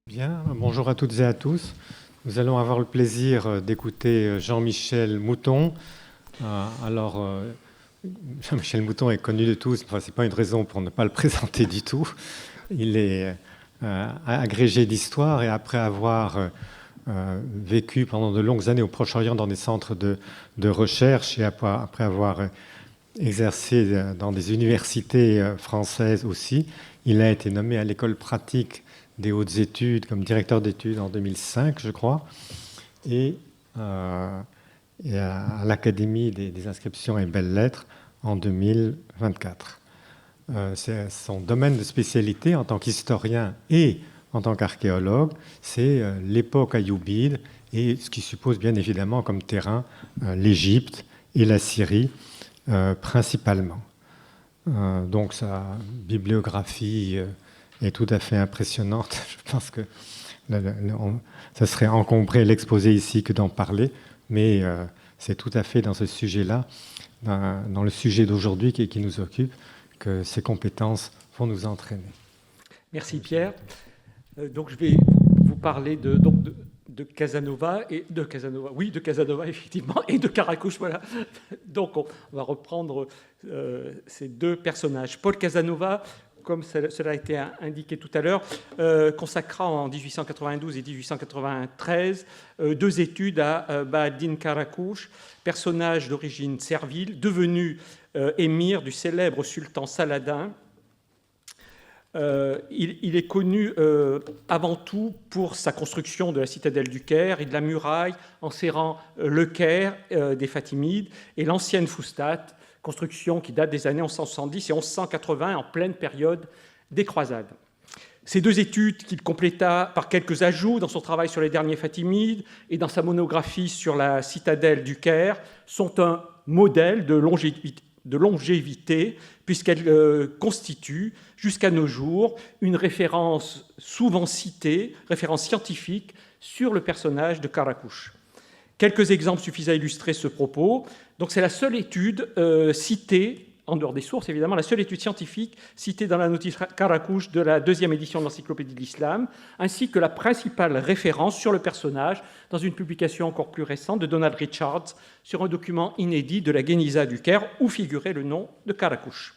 Bien, bonjour à toutes et à tous. Nous allons avoir le plaisir d'écouter Jean-Michel Mouton. Jean-Michel Mouton est connu de tous, enfin, ce n'est pas une raison pour ne pas le présenter du tout. Il est agrégé d'histoire et après avoir vécu pendant de longues années au Proche-Orient dans des centres de recherche et après avoir exercé dans des universités françaises aussi, il a été nommé à l'école pratique des hautes études comme directeur d'études en 2005, je crois, et à l'Académie des inscriptions et belles-lettres en 2024. C'est son domaine de spécialité en tant qu'historien et en tant qu'archéologue, c'est l'époque ayoubide, et ce qui suppose bien évidemment comme terrain l'Égypte et la Syrie principalement. Donc sa bibliographie est tout à fait impressionnante. Je pense que ça serait encombrer l'exposé ici que d'en parler, mais c'est tout à fait dans ce sujet-là, dans le sujet d'aujourd'hui qui nous occupe, que ces compétences vont nous entraîner. Merci Pierre. Donc je vais vous parler de Casanova de Casanova effectivement, et de Karakouche, voilà. Donc on va reprendre ces deux personnages. Paul Casanova, comme cela a été indiqué tout à l'heure, consacra en 1892 et 1893 deux études à Bahaddin Karakouche, personnage d'origine servile, devenu émir du célèbre sultan Saladin. Il est connu avant tout pour sa construction de la citadelle du Caire et de la muraille enserrant le Caire des Fatimides et l'ancienne Foustat, construction qui date des années 1170 et 1180, en pleine période des croisades. Ces deux études qu'il compléta par quelques ajouts dans son travail sur les derniers Fatimides et dans sa monographie sur la citadelle du Caire sont un modèle de longévité puisqu'elles constituent jusqu'à nos jours une référence souvent citée, référence scientifique sur le personnage de Karakouche. Quelques exemples suffisent à illustrer ce propos. Donc c'est la seule étude citée, en dehors des sources évidemment, la seule étude scientifique citée dans la notice Karakouche de la deuxième édition de l'Encyclopédie de l'Islam, ainsi que la principale référence sur le personnage dans une publication encore plus récente de Donald Richards sur un document inédit de la Guéniza du Caire où figurait le nom de Karakouche.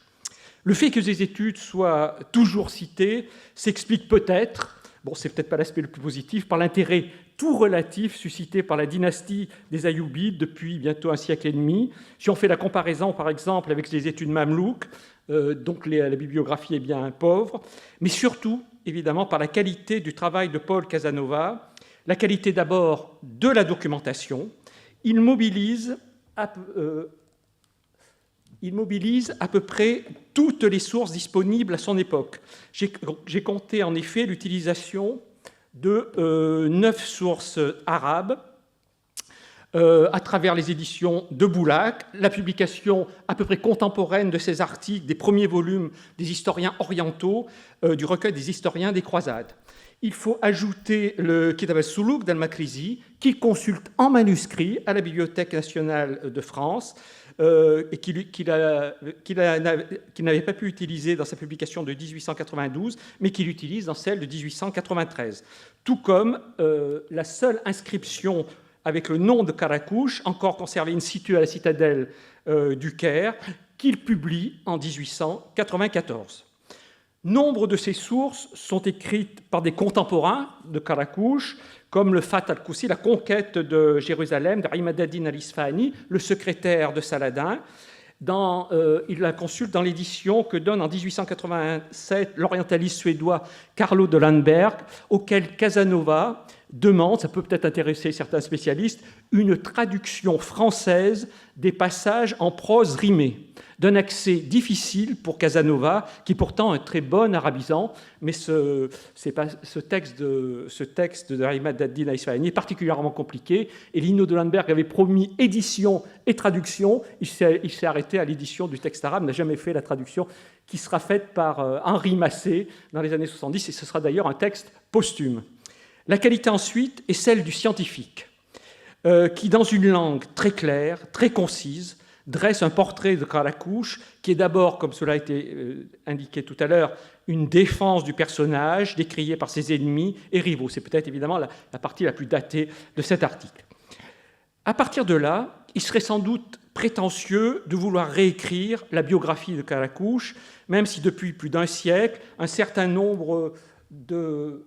Le fait que ces études soient toujours citées s'explique peut-être, c'est peut-être pas l'aspect le plus positif, par l'intérêt tout relatif suscité par la dynastie des Ayyoubides depuis bientôt un siècle et demi. Si on fait la comparaison, par exemple, avec les études mamelouques, donc la bibliographie est bien pauvre, mais surtout, évidemment, par la qualité du travail de Paul Casanova, la qualité d'abord de la documentation. Il mobilise à peu près toutes les sources disponibles à son époque. J'ai compté en effet l'utilisation de 9 sources arabes à travers les éditions de Boulac, la publication à peu près contemporaine de ces articles des premiers volumes des historiens orientaux du recueil des historiens des croisades. Il faut ajouter le Kitab al-Suluk d'Al-Makrizi, qu'il consulte en manuscrit à la Bibliothèque nationale de France, et qu'il n'avait pas pu utiliser dans sa publication de 1892, mais qu'il utilise dans celle de 1893. Tout comme la seule inscription avec le nom de Karakouche, encore conservée in situ à la citadelle du Caire, qu'il publie en 1894. Nombre de ces sources sont écrites par des contemporains de Karakouche, comme le Fath al-Koussi, la conquête de Jérusalem, de Imad ad-Din al-Isfahani, le secrétaire de Saladin. Il la consulte dans l'édition que donne en 1887 l'orientaliste suédois Carlo de Landberg, auquel Casanova demande, ça peut peut-être intéresser certains spécialistes, une traduction française des passages en prose rimée. d'un accès difficile pour Casanova, qui est pourtant un très bon arabisant, mais ce texte de Ahmad ad-Din al-Isfahani est particulièrement compliqué, et Lino de Landberg avait promis édition et traduction. Il s'est arrêté à l'édition du texte arabe, n'a jamais fait la traduction, qui sera faite par Henri Massé dans les années 70, et ce sera d'ailleurs un texte posthume. La qualité ensuite est celle du scientifique, qui, dans une langue très claire, très concise, dresse un portrait de Karakouche, qui est d'abord, comme cela a été indiqué tout à l'heure, une défense du personnage, décrié par ses ennemis et rivaux. C'est peut-être évidemment la partie la plus datée de cet article. À partir de là, il serait sans doute prétentieux de vouloir réécrire la biographie de Karakouche, même si depuis plus d'un siècle, un certain nombre de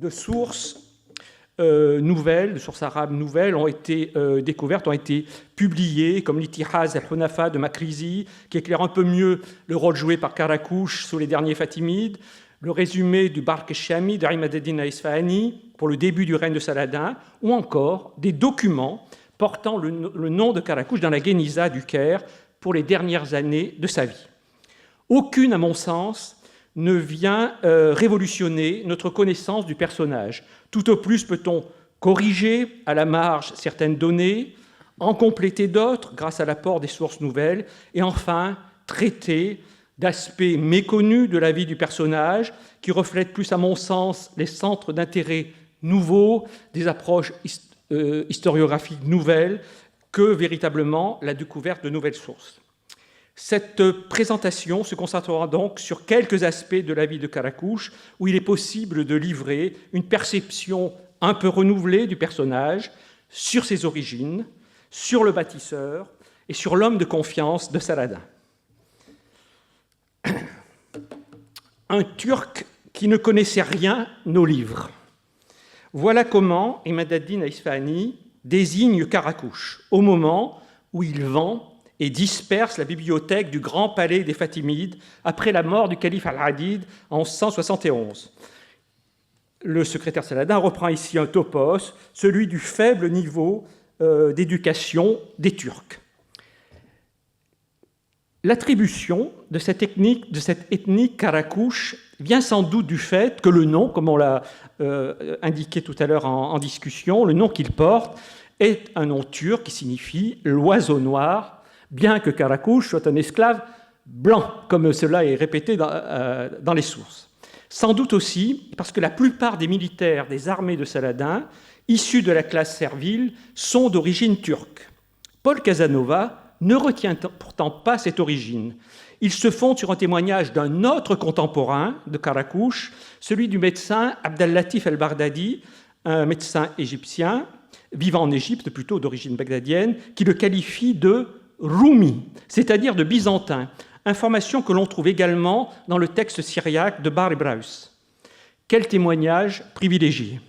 sources nouvelles, de sources arabes nouvelles, ont été découvertes, ont été publiées, comme l'Itihaz al-Hunafa de Makrizi, qui éclaire un peu mieux le rôle joué par Karakouche sous les derniers Fatimides, le résumé du Barq al-Shami de Ahmad ad-Din al-Isfahani pour le début du règne de Saladin, ou encore des documents portant le nom de Karakouche dans la Guéniza du Caire pour les dernières années de sa vie. Aucune, à mon sens, ne vient révolutionner notre connaissance du personnage. Tout au plus peut-on corriger à la marge certaines données, en compléter d'autres grâce à l'apport des sources nouvelles, et enfin traiter d'aspects méconnus de la vie du personnage qui reflètent plus, à mon sens, les centres d'intérêt nouveaux, des approches historiographiques nouvelles, que véritablement la découverte de nouvelles sources. Cette présentation se concentrera donc sur quelques aspects de la vie de Karakouche, où il est possible de livrer une perception un peu renouvelée du personnage, sur ses origines, sur le bâtisseur et sur l'homme de confiance de Saladin. Un Turc qui ne connaissait rien nos livres. Voilà comment Ahmad ad-Din al-Isfahani désigne Karakouche au moment où il vend et disperse la bibliothèque du grand palais des Fatimides après la mort du calife al-Adid en 1171. Le secrétaire Saladin reprend ici un topos, celui du faible niveau d'éducation des Turcs. L'attribution de cette ethnie Karakouche vient sans doute du fait que le nom, comme on l'a indiqué tout à l'heure en discussion, le nom qu'il porte est un nom turc qui signifie l'oiseau noir, bien que Karakouche soit un esclave blanc, comme cela est répété dans les sources. Sans doute aussi parce que la plupart des militaires des armées de Saladin, issus de la classe servile, sont d'origine turque. Paul Casanova ne retient pourtant pas cette origine. Il se fonde sur un témoignage d'un autre contemporain de Karakouche, celui du médecin Abdel-Latif el-Baghdadi, un médecin égyptien, vivant en Égypte, plutôt d'origine bagdadienne, qui le qualifie de Roumi, c'est-à-dire de byzantin, information que l'on trouve également dans le texte syriaque de Bar Ibraus. Quel témoignage privilégié.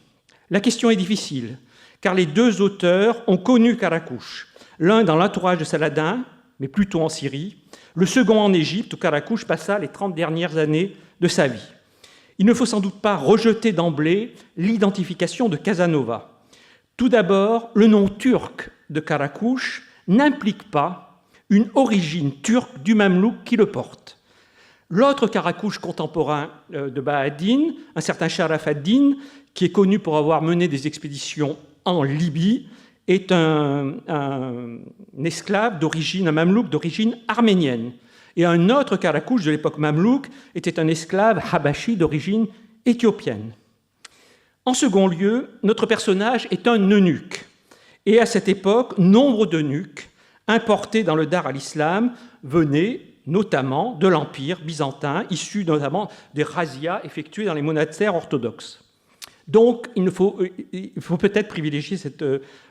La question est difficile, car les deux auteurs ont connu Karakouche, l'un dans l'entourage de Saladin, mais plutôt en Syrie, le second en Égypte, où Karakouche passa les 30 dernières années de sa vie. Il ne faut sans doute pas rejeter d'emblée l'identification de Casanova. Tout d'abord, le nom turc de Karakouche n'implique pas une origine turque du mamelouk qui le porte. L'autre Karakouche contemporain de Bahadine, un certain Sharaf ad-Din, qui est connu pour avoir mené des expéditions en Libye, est un esclave d'origine, un mamelouk d'origine arménienne. Et un autre Karakouche de l'époque mamelouk était un esclave habashi d'origine éthiopienne. En second lieu, notre personnage est un eunuque. Et à cette époque, nombre d'eunuques importés dans le Dar al-Islam venaient notamment de l'Empire byzantin, issus notamment des razzias effectuées dans les monastères orthodoxes. Donc, il faut peut-être privilégier cette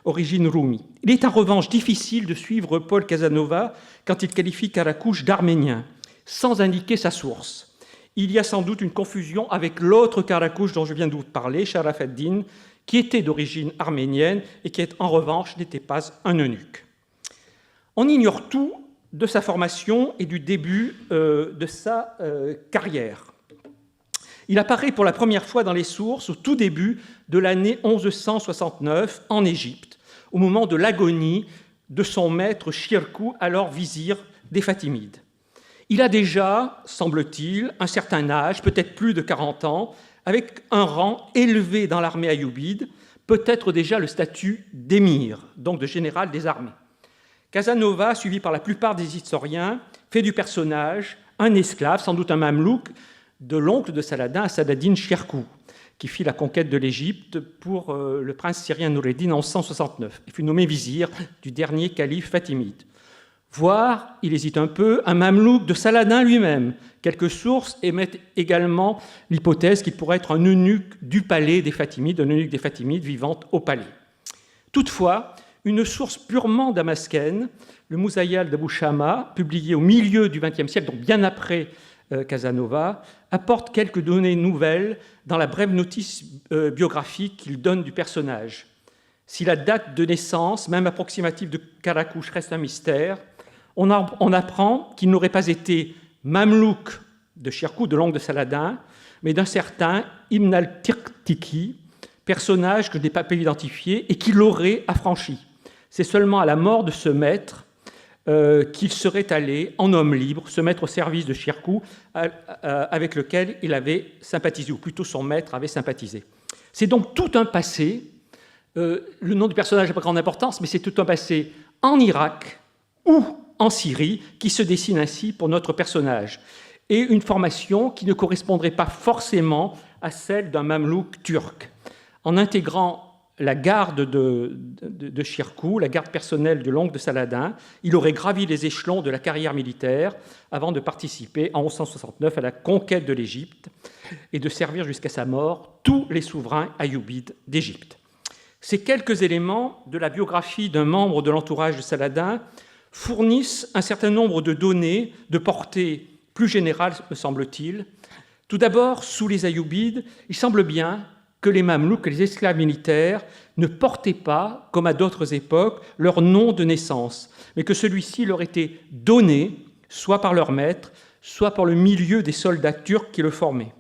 origine roumi. Il est en revanche difficile de suivre Paul Casanova quand il qualifie Karakouche d'arménien, sans indiquer sa source. Il y a sans doute une confusion avec l'autre Karakouche dont je viens de vous parler, Sharaf ad-Din, qui était d'origine arménienne et qui, en revanche, n'était pas un eunuque. On ignore tout de sa formation et du début de sa carrière. Il apparaît pour la première fois dans les sources au tout début de l'année 1169 en Égypte, au moment de l'agonie de son maître Shirkuh, alors vizir des Fatimides. Il a déjà, semble-t-il, un certain âge, peut-être plus de 40 ans, avec un rang élevé dans l'armée ayoubide, peut-être déjà le statut d'émir, donc de général des armées. Casanova, suivi par la plupart des historiens, fait du personnage un esclave, sans doute un mamelouk, de l'oncle de Saladin, Saladin Chirkou, qui fit la conquête de l'Égypte pour le prince syrien Noureddin en 1169. Il fut nommé vizir du dernier calife fatimide. Voire, il hésite un peu, un mamelouk de Saladin lui-même. Quelques sources émettent également l'hypothèse qu'il pourrait être un eunuque du palais des Fatimides, un eunuque des Fatimides vivant au palais. Toutefois, une source purement damascène, le Moussaïal d'Abou Shama, publié au milieu du XXe siècle, donc bien après Casanova, apporte quelques données nouvelles dans la brève notice biographique qu'il donne du personnage. Si la date de naissance, même approximative de Karakouche, reste un mystère, on apprend qu'il n'aurait pas été mamelouk de Chirkou, de l'oncle de Saladin, mais d'un certain Ibn al-Tirtiki, personnage que je n'ai pas pu identifier et qui l'aurait affranchi. C'est seulement à la mort de ce maître qu'il serait allé, en homme libre, se mettre au service de Chirkou, avec lequel il avait sympathisé, ou plutôt son maître avait sympathisé. C'est donc tout un passé, le nom du personnage n'a pas grande importance, mais c'est tout un passé en Irak ou en Syrie qui se dessine ainsi pour notre personnage, et une formation qui ne correspondrait pas forcément à celle d'un mamelouk turc. En intégrant la garde de Chirkou, la garde personnelle de l'oncle de Saladin, il aurait gravi les échelons de la carrière militaire avant de participer en 1169 à la conquête de l'Égypte et de servir jusqu'à sa mort tous les souverains ayyoubides d'Égypte. Ces quelques éléments de la biographie d'un membre de l'entourage de Saladin fournissent un certain nombre de données de portée plus générale, me semble-t-il. Tout d'abord, sous les ayyoubides, il semble bien que les mamelouks, que les esclaves militaires, ne portaient pas, comme à d'autres époques, leur nom de naissance, mais que celui-ci leur était donné, soit par leur maître, soit par le milieu des soldats turcs qui le formaient.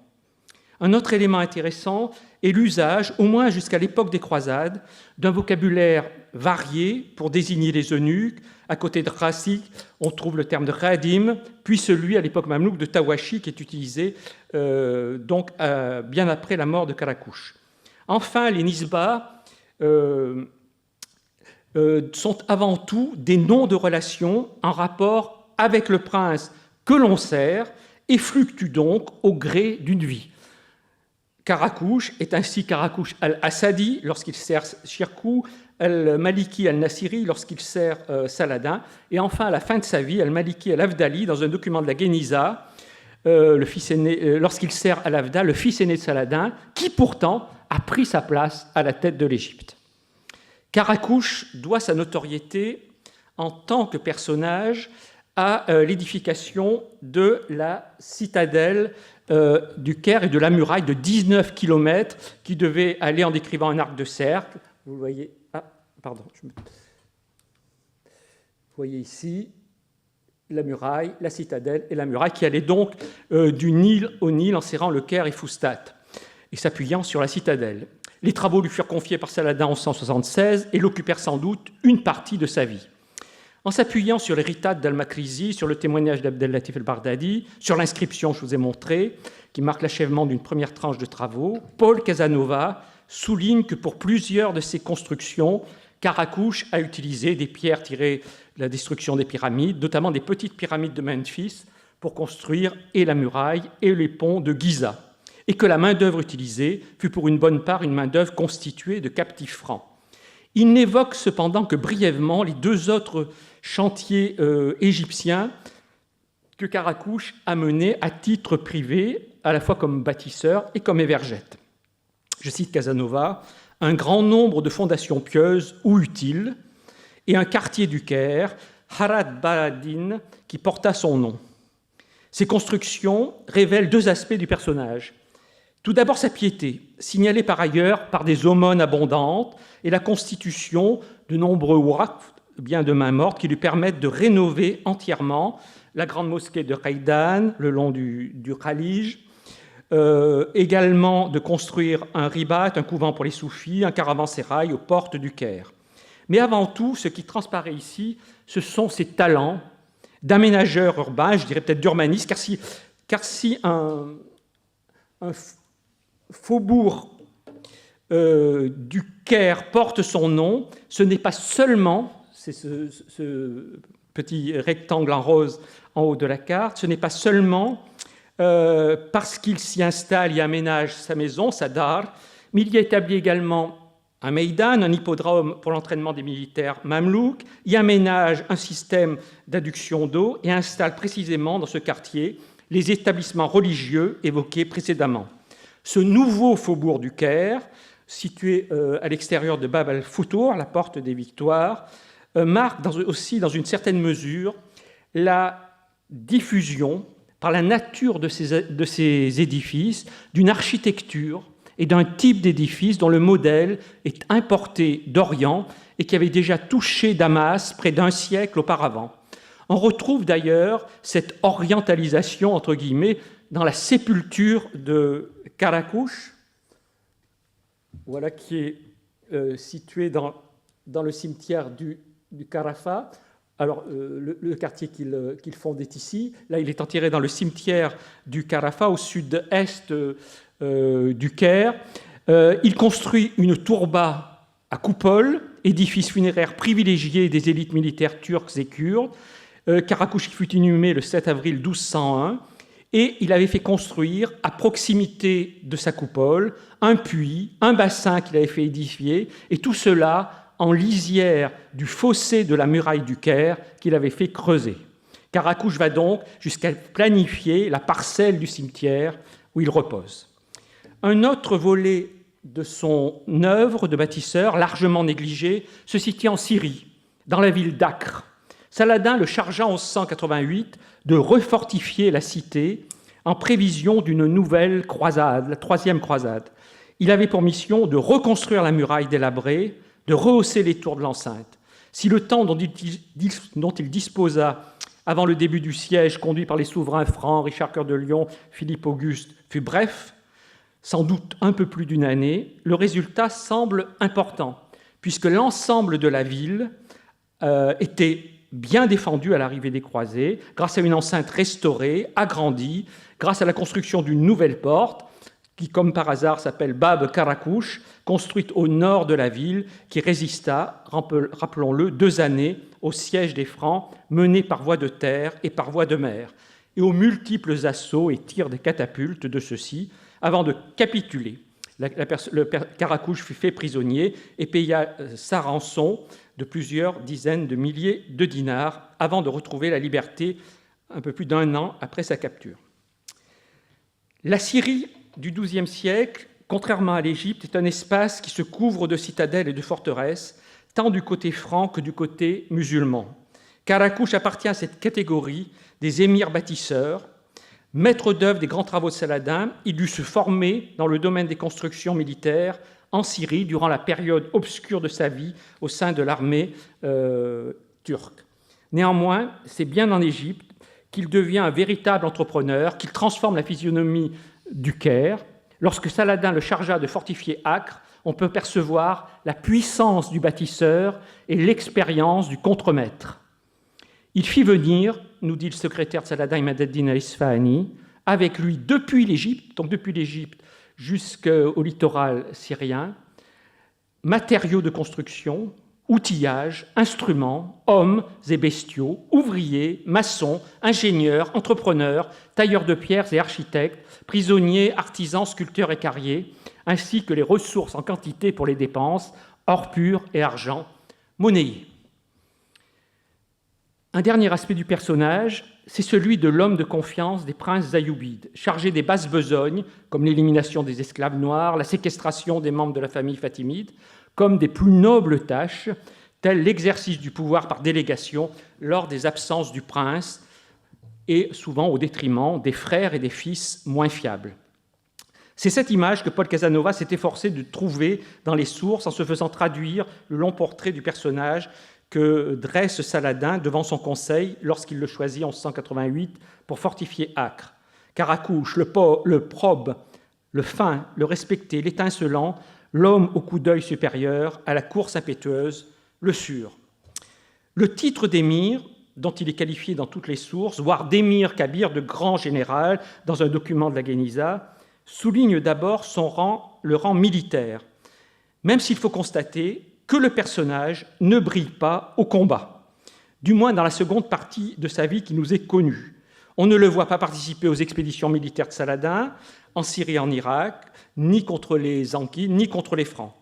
Un autre élément intéressant est l'usage, au moins jusqu'à l'époque des croisades, d'un vocabulaire varié pour désigner les eunuques. À côté de Rassi, on trouve le terme de Radim, puis celui, à l'époque mamelouk, de Tawashi, qui est utilisé bien après la mort de Karakouche. Enfin, les Nisbas sont avant tout des noms de relations en rapport avec le prince que l'on sert et fluctuent donc au gré d'une vie. Karakouche est ainsi Karakouche al-Assadi lorsqu'il sert Chirkou, al-Maliki al-Nasiri lorsqu'il sert Saladin, et enfin à la fin de sa vie, al-Maliki al-Afdali dans un document de la Guéniza, lorsqu'il sert al-Afda, le fils aîné de Saladin, qui pourtant a pris sa place à la tête de l'Égypte. Karakouche doit sa notoriété en tant que personnage à l'édification de la citadelle du Caire et de la muraille de 19 km qui devait aller en décrivant un arc de cercle. Vous voyez, vous voyez ici la muraille, la citadelle et la muraille qui allait donc du Nil au Nil en serrant le Caire et Foustat et s'appuyant sur la citadelle. Les travaux lui furent confiés par Saladin en 1176 et l'occupèrent sans doute une partie de sa vie. En s'appuyant sur l'héritage d'Al-Makrizi, sur le témoignage d'Abdel-Latif el-Baghdadi, sur l'inscription, je vous ai montré, qui marque l'achèvement d'une première tranche de travaux, Paul Casanova souligne que pour plusieurs de ses constructions, Karakouche a utilisé des pierres tirées de la destruction des pyramides, notamment des petites pyramides de Memphis, pour construire et la muraille et les ponts de Giza, et que la main-d'œuvre utilisée fut pour une bonne part une main-d'œuvre constituée de captifs francs. Il n'évoque cependant que brièvement les deux autres chantiers égyptiens que Karakouche a menés à titre privé, à la fois comme bâtisseur et comme évergette. Je cite Casanova, « un grand nombre de fondations pieuses ou utiles et un quartier du Caire, Harat Baladin, qui porta son nom. » Ces constructions révèlent deux aspects du personnage. Tout d'abord sa piété, signalée par ailleurs par des aumônes abondantes et la constitution de nombreux waqf, biens de main morte, qui lui permettent de rénover entièrement la grande mosquée de Haïdan, le long du Khalij, également de construire un ribat, un couvent pour les soufis, un caravansérail aux portes du Caire. Mais avant tout, ce qui transparaît ici, ce sont ses talents d'aménageur urbain, je dirais peut-être d'urbaniste, car si un faubourg du Caire porte son nom, ce n'est pas seulement, c'est ce petit rectangle en rose en haut de la carte, ce n'est pas seulement parce qu'il s'y installe et aménage sa maison, sa dar, mais il y a établi également un Meydan, un hippodrome pour l'entraînement des militaires mamelouks, y aménage un système d'adduction d'eau et installe précisément dans ce quartier les établissements religieux évoqués précédemment. Ce nouveau faubourg du Caire, situé à l'extérieur de Bab al-Futour, la porte des Victoires, marque aussi dans une certaine mesure la diffusion par la nature de ces édifices d'une architecture et d'un type d'édifice dont le modèle est importé d'Orient et qui avait déjà touché Damas près d'un siècle auparavant. On retrouve d'ailleurs cette orientalisation, entre guillemets, dans la sépulture de Karakouche, voilà, qui est située dans le cimetière du Carafa. Alors, le quartier qu'il fonde est ici. Là, il est enterré dans le cimetière du Carafa, au sud-est du Caire. Il construit une tourba à coupole, édifice funéraire privilégié des élites militaires turques et kurdes. Karakouche qui fut inhumé le 7 avril 1201. Et il avait fait construire, à proximité de sa coupole, un puits, un bassin qu'il avait fait édifier, et tout cela en lisière du fossé de la muraille du Caire qu'il avait fait creuser. Karakouche va donc jusqu'à planifier la parcelle du cimetière où il repose. Un autre volet de son œuvre de bâtisseur, largement négligé, se situe en Syrie, dans la ville d'Acre. Saladin le chargea en 1188 de refortifier la cité en prévision d'une nouvelle croisade, la troisième croisade. Il avait pour mission de reconstruire la muraille délabrée, de rehausser les tours de l'enceinte. Si le temps dont il disposa avant le début du siège conduit par les souverains francs, Richard Cœur de Lion, Philippe Auguste, fut bref, sans doute un peu plus d'une année, le résultat semble important, puisque l'ensemble de la ville était bien défendu à l'arrivée des croisés, grâce à une enceinte restaurée, agrandie, grâce à la construction d'une nouvelle porte, qui, comme par hasard, s'appelle Bab Karakouche, construite au nord de la ville, qui résista, rappelons-le, 2 années au siège des Francs, mené par voie de terre et par voie de mer, et aux multiples assauts et tirs des catapultes de ceux-ci, avant de capituler. Le Karakouche fut fait prisonnier et paya sa rançon de plusieurs dizaines de milliers de dinars avant de retrouver la liberté un peu plus d'1 an après sa capture. La Syrie du XIIe siècle, contrairement à l'Égypte, est un espace qui se couvre de citadelles et de forteresses, tant du côté franc que du côté musulman. Karakouche appartient à cette catégorie des émirs bâtisseurs. Maître d'œuvre des grands travaux de Saladin, il dut se former dans le domaine des constructions militaires en Syrie durant la période obscure de sa vie au sein de l'armée turque. Néanmoins, c'est bien en Égypte qu'il devient un véritable entrepreneur, qu'il transforme la physionomie du Caire. Lorsque Saladin le chargea de fortifier Acre, on peut percevoir la puissance du bâtisseur et l'expérience du contremaître. Il fit venir, nous dit le secrétaire de Saladin, Imad ad-Din al-Isfahani, avec lui depuis l'Égypte, donc depuis l'Égypte jusqu'au littoral syrien, matériaux de construction, outillage, instruments, hommes et bestiaux, ouvriers, maçons, ingénieurs, entrepreneurs, tailleurs de pierres et architectes, prisonniers, artisans, sculpteurs et carriers, ainsi que les ressources en quantité pour les dépenses, or pur et argent, monnayés. Un dernier aspect du personnage, c'est celui de l'homme de confiance des princes ayyoubides, chargé des basses besognes, comme l'élimination des esclaves noirs, la séquestration des membres de la famille fatimide, comme des plus nobles tâches, telles l'exercice du pouvoir par délégation lors des absences du prince, et souvent au détriment des frères et des fils moins fiables. C'est cette image que Paul Casanova s'est efforcé de trouver dans les sources en se faisant traduire le long portrait du personnage que dresse Saladin devant son conseil lorsqu'il le choisit en 1188 pour fortifier Acre. Karakouche, le probe, le fin, le respecté, l'étincelant, l'homme au coup d'œil supérieur, à la course impétueuse, le sûr. Le titre d'émir dont il est qualifié dans toutes les sources, voire d'émir Kabir, de grand général, dans un document de la Guéniza, souligne d'abord le rang militaire, même s'il faut constater que le personnage ne brille pas au combat, du moins dans la seconde partie de sa vie qui nous est connue. On ne le voit pas participer aux expéditions militaires de Saladin, en Syrie et en Irak, ni contre les Anquis, ni contre les Francs.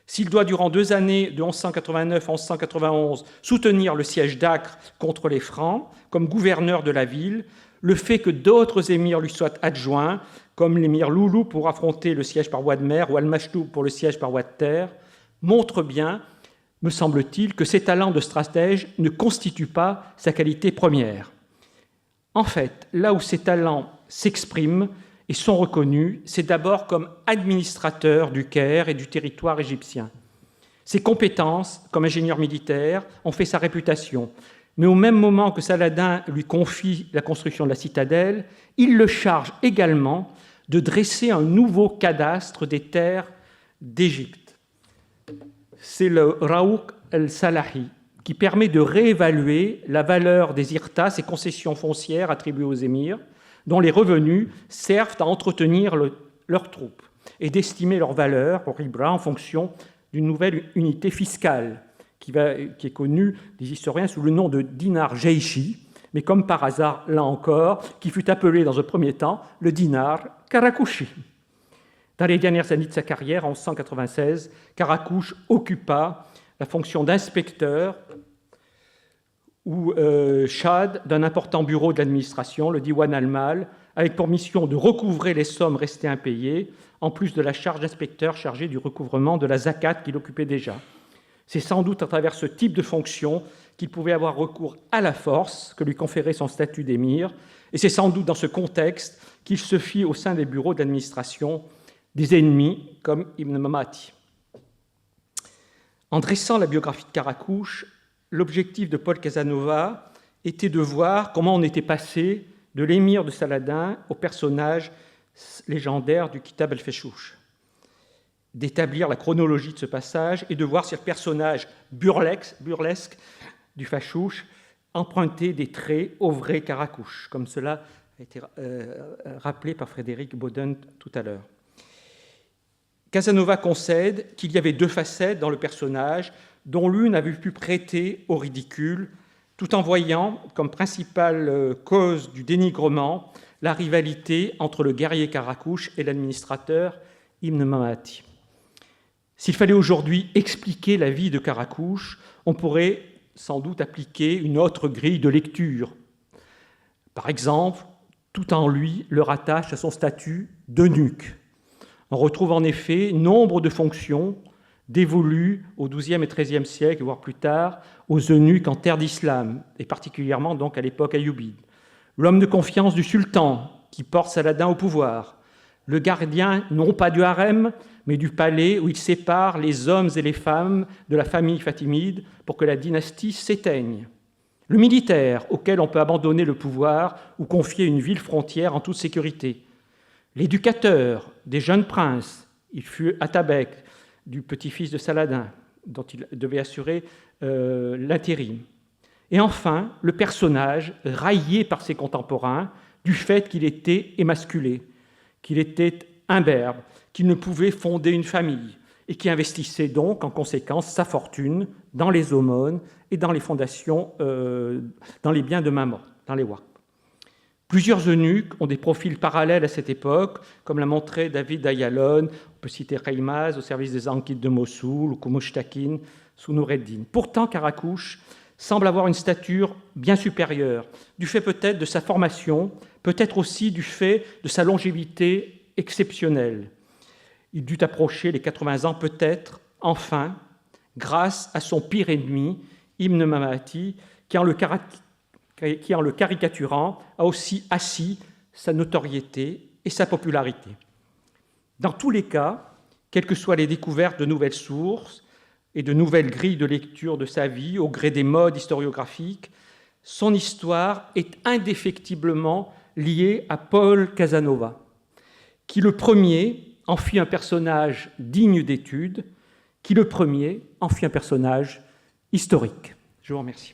S'il doit, durant 2 années, de 1189 à 1191, soutenir le siège d'Acre contre les Francs, comme gouverneur de la ville, le fait que d'autres émirs lui soient adjoints, comme l'émir Loulou pour affronter le siège par voie de mer ou Al-Machtou pour le siège par voie de terre, montre bien, me semble-t-il, que ses talents de stratège ne constituent pas sa qualité première. En fait, là où ses talents s'expriment et sont reconnus, c'est d'abord comme administrateur du Caire et du territoire égyptien. Ses compétences comme ingénieur militaire ont fait sa réputation, mais au même moment que Saladin lui confie la construction de la citadelle, il le charge également de dresser un nouveau cadastre des terres d'Égypte. C'est le Raouk el-Salahi qui permet de réévaluer la valeur des irtas et concessions foncières attribuées aux émirs, dont les revenus servent à entretenir leurs troupes, et d'estimer leur valeur pour Ibra en fonction d'une nouvelle unité fiscale qui est connue des historiens sous le nom de dinar jeishi, mais comme par hasard, là encore, qui fut appelé dans un premier temps le dinar Karakouchi. Dans les dernières années de sa carrière, en 1196, Karakouche occupa la fonction d'inspecteur ou chad d'un important bureau de l'administration, le Diwan al-Mal, avec pour mission de recouvrer les sommes restées impayées, en plus de la charge d'inspecteur chargé du recouvrement de la zakat qu'il occupait déjà. C'est sans doute à travers ce type de fonction qu'il pouvait avoir recours à la force que lui conférait son statut d'émir, et c'est sans doute dans ce contexte qu'il se fit au sein des bureaux d'administration des ennemis comme Ibn Mamati. En dressant la biographie de Karakouche, l'objectif de Paul Casanova était de voir comment on était passé de l'émir de Saladin au personnage légendaire du Kitab el-Feshouch, d'établir la chronologie de ce passage et de voir si le personnage burlesque du Fashouch empruntait des traits au vrai Karakouche, comme cela a été rappelé par Frédéric Baudin tout à l'heure. Casanova concède qu'il y avait 2 facettes dans le personnage, dont l'une avait pu prêter au ridicule, tout en voyant comme principale cause du dénigrement la rivalité entre le guerrier Karakouche et l'administrateur Ibn Mamati. S'il fallait aujourd'hui expliquer la vie de Karakouche, on pourrait sans doute appliquer une autre grille de lecture. Par exemple, tout en lui le rattache à son statut d'eunuque. On retrouve en effet nombre de fonctions dévolues au XIIe et XIIIe siècle, voire plus tard, aux eunuques en terre d'islam, et particulièrement donc à l'époque ayoubide. L'homme de confiance du sultan, qui porte Saladin au pouvoir. Le gardien, non pas du harem, mais du palais où il sépare les hommes et les femmes de la famille fatimide pour que la dynastie s'éteigne. Le militaire, auquel on peut abandonner le pouvoir ou confier une ville frontière en toute sécurité. L'éducateur des jeunes princes, il fut Atabek, du petit-fils de Saladin, dont il devait assurer l'intérim. Et enfin, le personnage raillé par ses contemporains du fait qu'il était émasculé, qu'il était imberbe, qu'il ne pouvait fonder une famille et qui investissait donc en conséquence sa fortune dans les aumônes et dans les fondations, dans les biens de maman, dans les waqf. Plusieurs eunuques ont des profils parallèles à cette époque, comme l'a montré David Ayalon, on peut citer Reimaz au service des Ankites de Mossoul, ou Koumochtakin sous Noureddin. Pourtant, Karakouche semble avoir une stature bien supérieure, du fait peut-être de sa formation, peut-être aussi du fait de sa longévité exceptionnelle. Il dut approcher les 80 ans peut-être, enfin, grâce à son pire ennemi, Ibn Mamati, qui en le caricaturant a aussi assis sa notoriété et sa popularité. Dans tous les cas, quelles que soient les découvertes de nouvelles sources et de nouvelles grilles de lecture de sa vie au gré des modes historiographiques, son histoire est indéfectiblement liée à Paul Casanova, qui le premier en fit un personnage digne d'étude, qui le premier en fit un personnage historique. Je vous remercie.